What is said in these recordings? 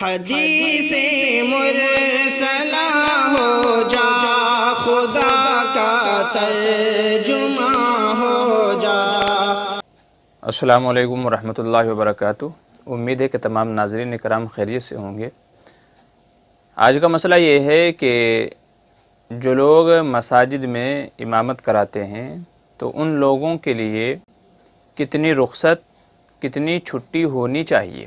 حدیث مرسلہ ہو جا، خدا کا ترجمہ ہو جا۔ السلام علیکم ورحمۃ اللہ وبرکاتہ۔ امید ہے کہ تمام ناظرین کرام خیریت سے ہوں گے۔ آج کا مسئلہ یہ ہے کہ جو لوگ مساجد میں امامت کراتے ہیں تو ان لوگوں کے لیے کتنی رخصت، کتنی چھٹی ہونی چاہیے۔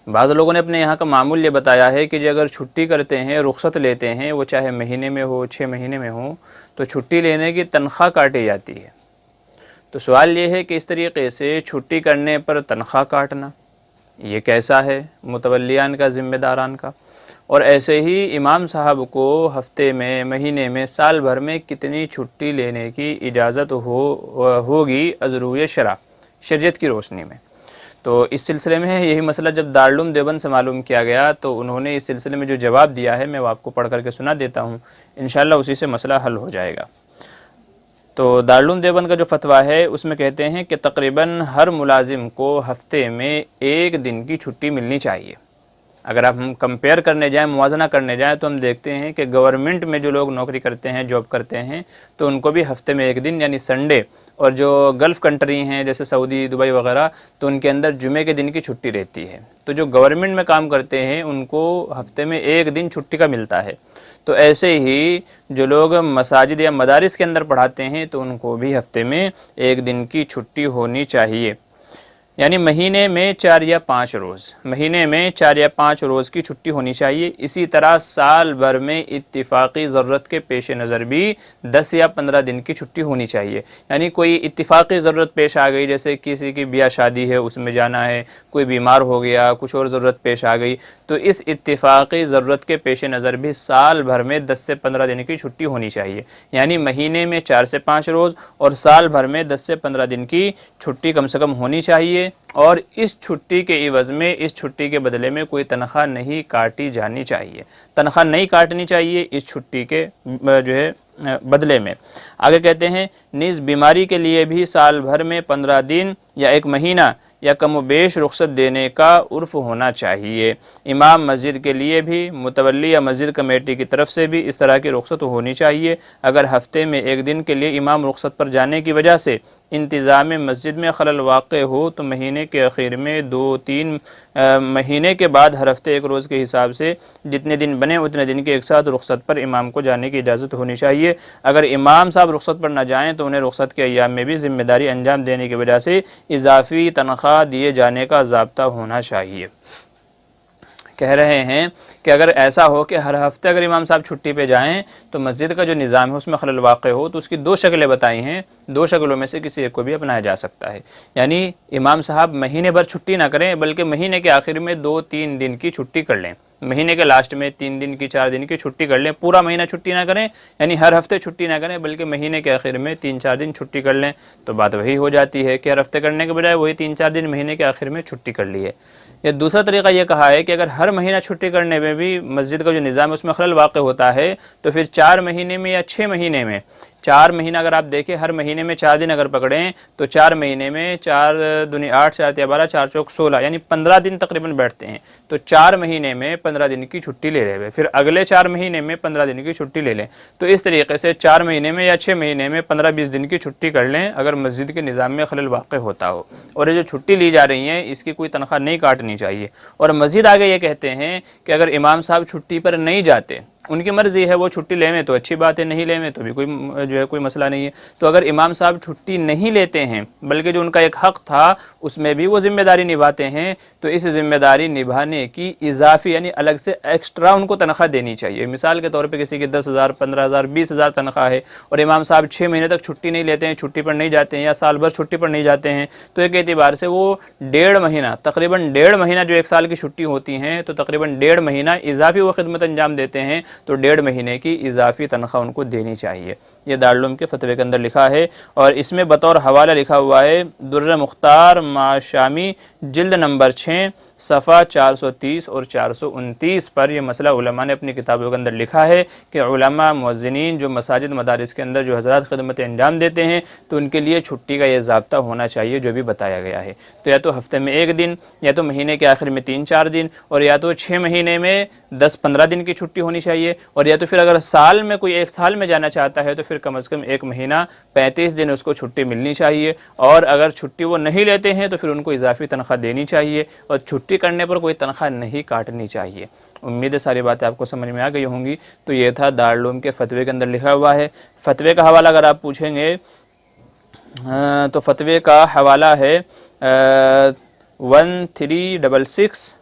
بعض لوگوں نے اپنے یہاں کا معمول یہ بتایا ہے کہ جو اگر چھٹی کرتے ہیں، رخصت لیتے ہیں، وہ چاہے مہینے میں ہو، 6 مہینے میں ہو، تو چھٹی لینے کی تنخواہ کاٹی جاتی ہے۔ تو سوال یہ ہے کہ اس طریقے سے چھٹی کرنے پر تنخواہ کاٹنا یہ کیسا ہے متولیان کا، ذمہ داران کا؟ اور ایسے ہی امام صاحب کو ہفتے میں، مہینے میں، سال بھر میں کتنی چھٹی لینے کی اجازت ہوگی از روئے شرع، شریعت کی روشنی میں؟ تو اس سلسلے میں یہی مسئلہ جب دارالعلوم دیوبند سے معلوم کیا گیا تو انہوں نے اس سلسلے میں جو جواب دیا ہے میں وہ آپ کو پڑھ کر کے سنا دیتا ہوں، انشاءاللہ اسی سے مسئلہ حل ہو جائے گا۔ تو دارالعلوم دیوبند کا جو فتویٰ ہے اس میں کہتے ہیں کہ تقریباً ہر ملازم کو ہفتے میں 1 دن کی چھٹی ملنی چاہیے۔ اگر آپ ہم کمپیئر کرنے جائیں، موازنہ کرنے جائیں، تو ہم دیکھتے ہیں کہ گورنمنٹ میں جو لوگ نوکری کرتے ہیں، جاب کرتے ہیں، تو ان کو بھی ہفتے میں 1 دن یعنی سنڈے، اور جو گلف کنٹری ہیں جیسے سعودی، دبئی وغیرہ، تو ان کے اندر جمعے کے دن کی چھٹی رہتی ہے۔ تو جو گورنمنٹ میں کام کرتے ہیں ان کو ہفتے میں 1 دن چھٹی کا ملتا ہے۔ تو ایسے ہی جو لوگ مساجد یا مدارس کے اندر پڑھاتے ہیں تو ان کو بھی ہفتے میں 1 دن کی چھٹی ہونی چاہیے، یعنی مہینے میں 4 یا 5 روز، مہینے میں 4 یا 5 روز کی چھٹی ہونی چاہیے۔ اسی طرح سال بھر میں اتفاقی ضرورت کے پیش نظر بھی 10 یا 15 دن کی چھٹی ہونی چاہیے۔ یعنی کوئی اتفاقی ضرورت پیش آ گئی، جیسے کسی کی بیاہ شادی ہے، اس میں جانا ہے، کوئی بیمار ہو گیا، کچھ اور ضرورت پیش آ گئی، تو اس اتفاقی ضرورت کے پیش نظر بھی سال بھر میں 10 سے 15 دن کی چھٹی ہونی چاہیے۔ یعنی مہینے میں 4 سے 5 روز اور سال بھر میں 10 سے 15 دن کی چھٹی کم سے کم ہونی چاہیے، اور اس چھٹی کے عوض میں، اس چھٹی کے بدلے میں کوئی تنخواہ نہیں کاٹی جانی چاہیے، تنخواہ نہیں کاٹنی چاہیے اس چھٹی کے جو ہے بدلے میں۔ آگے کہتے ہیں نیز بیماری کے لیے بھی سال بھر میں 15 دن یا 1 مہینہ یا کم و بیش رخصت دینے کا عرف ہونا چاہیے۔ امام مسجد کے لیے بھی متولی یا مسجد کمیٹی کی طرف سے بھی اس طرح کی رخصت ہونی چاہیے۔ اگر ہفتے میں 1 دن کے لیے امام رخصت پر جانے کی وجہ سے انتظام مسجد میں خلل واقع ہو تو مہینے کے اخیر میں 2-3 مہینے کے بعد ہر ہفتے 1 روز کے حساب سے جتنے دن بنے اتنے دن کے ایک ساتھ رخصت پر امام کو جانے کی اجازت ہونی چاہیے۔ اگر امام صاحب رخصت پر نہ جائیں تو انہیں رخصت کے ایام میں بھی ذمہ داری انجام دینے کی وجہ سے اضافی تنخواہ دیے جانے کا ضابطہ ہونا چاہیے۔ کہہ رہے ہیں کہ اگر ایسا ہو کہ ہر ہفتے اگر امام صاحب چھٹی پہ جائیں تو مسجد کا جو نظام ہے اس میں خلل واقع ہو، تو اس کی 2 شکلیں بتائی ہیں، 2 شکلوں میں سے کسی ایک کو بھی اپنایا جا سکتا ہے۔ یعنی امام صاحب مہینے بھر چھٹی نہ کریں بلکہ مہینے کے آخر میں 2-3 دن کی چھٹی کر لیں، مہینے کے لاسٹ میں 3 دن کی، 4 دن کی چھٹی کر لیں، پورا مہینہ چھٹی نہ کریں، یعنی ہر ہفتے چھٹی نہ کریں بلکہ مہینے کے آخر میں 3-4 دن چھٹی کر لیں، تو بات وہی ہو جاتی ہے کہ ہر ہفتے کرنے کے بجائے وہی 3-4 دن مہینے کے آخر میں چھٹی کر لی ہے۔ یہ دوسرا طریقہ یہ کہا ہے کہ اگر ہر مہینہ چھٹی کرنے میں بھی مسجد کا جو نظام ہے اس میں خلل واقع ہوتا ہے تو پھر 4 مہینے میں یا 6 مہینے میں، 4 مہینہ اگر آپ دیکھیں، ہر مہینے میں 4 دن اگر پکڑیں تو 4 مہینے میں 4 دونی 8، 4 یا 12، 4 چوک 16، یعنی 15 دن تقریباً بیٹھتے ہیں۔ تو 4 مہینے میں 15 دن کی چھٹی لے لیں، پھر اگلے 4 مہینے میں 15 دن کی چھٹی لے لیں۔ تو اس طریقے سے 4 مہینے میں یا 6 مہینے میں 15-20 دن کی چھٹی کر لیں اگر مسجد کے نظام میں خلل واقع ہوتا ہو، اور یہ جو چھٹی لی جا رہی ہیں اس کی کوئی تنخواہ نہیں کاٹنی چاہیے۔ اور مزید آگے یہ کہتے ہیں کہ اگر امام صاحب چھٹی پر نہیں جاتے، ان کی مرضی ہے، وہ چھٹی لے میں تو اچھی بات ہے، نہیں لے میں تو بھی کوئی مسئلہ نہیں ہے۔ تو اگر امام صاحب چھٹی نہیں لیتے ہیں بلکہ جو ان کا ایک حق تھا اس میں بھی وہ ذمہ داری نبھاتے ہیں، تو اس ذمہ داری نبھانے کی اضافی یعنی الگ سے ایکسٹرا ان کو تنخواہ دینی چاہیے۔ مثال کے طور پہ کسی کی 10,000، 15,000، 20,000 تنخواہ ہے اور امام صاحب 6 مہینے تک چھٹی نہیں لیتے ہیں، چھٹی پر نہیں جاتے ہیں، یا سال بھر چھٹی پر نہیں جاتے ہیں، تو ایک اعتبار سے وہ 1.5 مہینہ، تقریباً 1.5 مہینہ جو 1 سال کی چھٹی ہوتی ہیں تو تقریباً 1.5 مہینہ اضافی وہ خدمت انجام دیتے ہیں، تو 1.5 مہینے کی اضافی تنخواہ ان کو دینی چاہیے۔ یہ دارالعلوم کے فتوے کے اندر لکھا ہے، اور اس میں بطور حوالہ لکھا ہوا ہے در مختار شامی جلد نمبر 6 صفحہ 430 اور 429 پر یہ مسئلہ علماء نے اپنی کتابوں کے اندر لکھا ہے کہ علماء مؤذنین جو مساجد مدارس کے اندر جو حضرات خدمت انجام دیتے ہیں تو ان کے لیے چھٹی کا یہ ضابطہ ہونا چاہیے جو بھی بتایا گیا ہے، تو یا تو ہفتے میں 1 دن، یا تو مہینے کے آخر میں 3-4 دن، اور یا تو 6 مہینے میں 10-15 دن کی چھٹی ہونی چاہیے، اور یا تو پھر اگر سال میں کوئی 1 سال میں جانا چاہتا ہے تو پھر کم از کم 1 مہینہ 35 دن اس کو چھٹی ملنی چاہیے، اور اگر چھٹی وہ نہیں لیتے ہیں تو پھر ان کو اضافی تنخواہ دینی چاہیے، اور چھٹی کرنے پر کوئی تنخواہ نہیں کاٹنی چاہیے۔ امید ہے ساری باتیں آپ کو سمجھ میں آ گئی ہوں گی۔ تو یہ تھا دارالعلوم کے فتوے کے اندر لکھا ہوا ہے۔ فتوے کا حوالہ اگر آپ پوچھیں گے تو فتوے کا حوالہ ہے 1366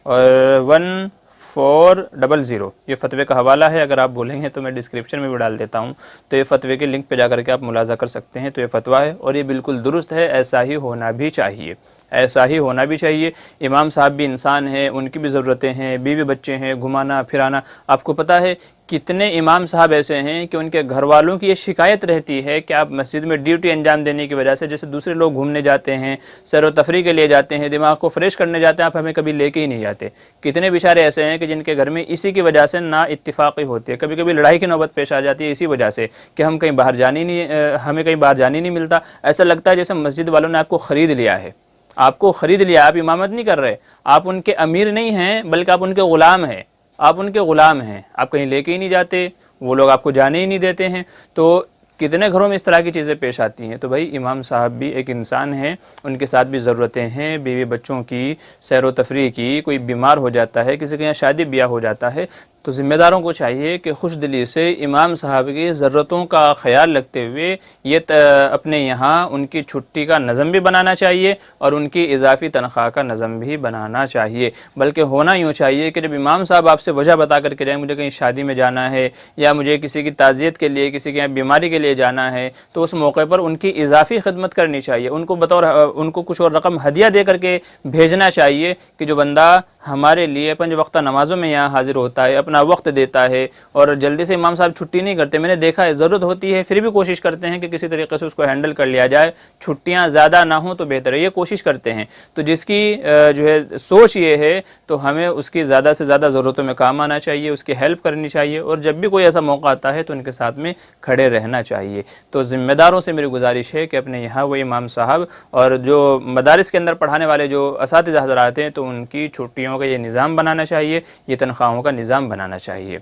اور 1400، یہ فتوے کا حوالہ ہے۔ اگر آپ بولیں گے تو میں ڈسکرپشن میں بھی ڈال دیتا ہوں، تو یہ فتوے کے لنک پہ جا کر کے آپ ملاحظہ کر سکتے ہیں۔ تو یہ فتویٰ ہے اور یہ بالکل درست ہے، ایسا ہی ہونا بھی چاہیے، ایسا ہی ہونا بھی چاہیے۔ امام صاحب بھی انسان ہیں، ان کی بھی ضرورتیں ہیں، بیوی بچے ہیں، گھمانا پھرانا۔ آپ کو پتہ ہے کتنے امام صاحب ایسے ہیں کہ ان کے گھر والوں کی یہ شکایت رہتی ہے کہ آپ مسجد میں ڈیوٹی انجام دینے کی وجہ سے، جیسے دوسرے لوگ گھومنے جاتے ہیں، سیر و تفریح کے لیے جاتے ہیں، دماغ کو فریش کرنے جاتے ہیں، آپ ہمیں کبھی لے کے ہی نہیں جاتے۔ کتنے بیچارے ایسے ہیں کہ جن کے گھر میں اسی کی وجہ سے نا اتفاقی ہوتی ہے، کبھی کبھی لڑائی کی نوبت پیش آ جاتی ہے اسی وجہ سے کہ ہم کہیں باہر جانے نہیں، ہمیں کہیں باہر جانے نہیں ملتا۔ ایسا لگتا ہے جیسے مسجد والوں نے آپ کو خرید لیا ہے، آپ کو خرید لیا، آپ امامت نہیں کر رہے، آپ ان کے امیر نہیں ہیں بلکہ آپ ان کے غلام ہیں، آپ ان کے غلام ہیں، آپ کہیں لے کے ہی نہیں جاتے، وہ لوگ آپ کو جانے ہی نہیں دیتے ہیں۔ تو کتنے گھروں میں اس طرح کی چیزیں پیش آتی ہیں۔ تو بھائی امام صاحب بھی ایک انسان ہیں، ان کے ساتھ بھی ضرورتیں ہیں، بیوی بچوں کی، سیر و تفریح کی، کوئی بیمار ہو جاتا ہے، کسی کے یہاں شادی بیاہ ہو جاتا ہے، تو ذمہ داروں کو چاہیے کہ خوش دلی سے امام صاحب کی ضرورتوں کا خیال رکھتے ہوئے یہ اپنے یہاں ان کی چھٹی کا نظم بھی بنانا چاہیے اور ان کی اضافی تنخواہ کا نظم بھی بنانا چاہیے۔ بلکہ ہونا یوں چاہیے کہ جب امام صاحب آپ سے وجہ بتا کر کے جائیں مجھے کہیں شادی میں جانا ہے یا مجھے کسی کی تعزیت کے لیے، کسی کے یہاں بیماری کے لیے جانا ہے، تو اس موقع پر ان کی اضافی خدمت کرنی چاہیے، ان کو کچھ اور رقم ہدیہ دے کر کے بھیجنا چاہیے کہ جو بندہ ہمارے لیے 5 وقتہ نمازوں میں یہاں حاضر ہوتا ہے، اپنا وقت دیتا ہے، اور جلدی سے امام صاحب چھٹی نہیں کرتے، میں نے دیکھا ہے ضرورت ہوتی ہے پھر بھی کوشش کرتے ہیں کہ کسی طریقے سے اس کو ہینڈل کر لیا جائے، چھٹیاں زیادہ نہ ہوں تو بہتر ہے، یہ کوشش کرتے ہیں۔ تو جس کی جو ہے سوچ یہ ہے تو ہمیں اس کی زیادہ سے زیادہ ضرورتوں میں کام آنا چاہیے، اس کی ہیلپ کرنی چاہیے، اور جب بھی کوئی ایسا موقع آتا ہے تو ان کے ساتھ میں کھڑے رہنا چاہیے۔ تو ذمہ داروں سے میری گزارش ہے کہ اپنے یہاں وہ امام صاحب اور جو مدارس کے اندر پڑھانے والے جو اساتذہ حضرات ہیں تو ان کی چھٹیوں کا یہ نظام بنانا چاہیے، یہ تنخواہوں کا نظام بنانا چاہیے۔